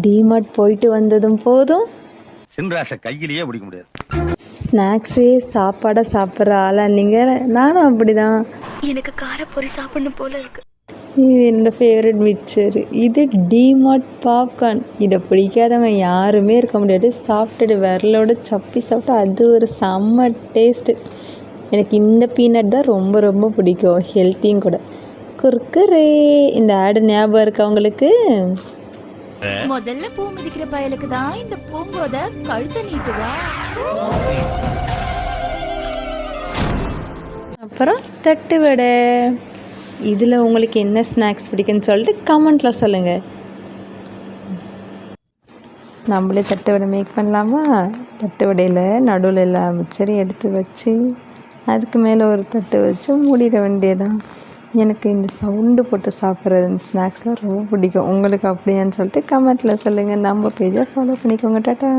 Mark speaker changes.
Speaker 1: DMart போயிட்டு வந்ததும் போதும்,
Speaker 2: சின்ராஷ கையிலேயே பிடிக்க முடியாது.
Speaker 1: ஸ்நாக்ஸே சாப்பாடாக சாப்பிட்ற ஆளா நீங்கள்? நானும் அப்படிதான்.
Speaker 3: எனக்கு காரப்பொரி சாப்பிடணும் போல இருக்கு.
Speaker 1: இது என்னோடய ஃபேவரட் மிக்சர். இது டிமார்ட் பாப்கார்ன். இதை பிடிக்காதவங்க யாருமே இருக்க முடியாது. சாப்பிட்டுட்டு விரலோட சப்பி சாப்பிட்டா அது ஒரு செம்ம டேஸ்ட்டு. எனக்கு இந்த பீனட் தான் ரொம்ப ரொம்ப பிடிக்கும், ஹெல்த்தியும் கூட. குர்குரே, இந்த ஆடு ஞாபகம் இருக்கா உங்களுக்கு?
Speaker 3: முதல்ல பூ மிதிக்கிற பயலுக்கு தான் இந்த பூங்கோத கழுத்தை நீட்டுதா.
Speaker 1: அப்புறம் தட்டு வடை. இதில் உங்களுக்கு என்ன ஸ்நாக்ஸ் பிடிக்குன்னு சொல்லிட்டு கமெண்ட்டில் சொல்லுங்கள். நம்மளே தட்டு வடை மேக் பண்ணலாமா? தட்டு வடையில் நடுவில் எல்லா மிக்சரையும் எடுத்து வச்சு அதுக்கு மேலே ஒரு தட்டு வச்சு மூடிட வேண்டியதான். எனக்கு இந்த சவுண்டு போட்டு சாப்பிட்றது இந்த ஸ்நாக்ஸ்லாம் ரொம்ப பிடிக்கும். உங்களுக்கு அப்படியான்னு சொல்லிட்டு கமெண்ட்டில் சொல்லுங்கள். நம்ம பேஜை ஃபாலோ பண்ணிக்கோங்க. டாட்டா.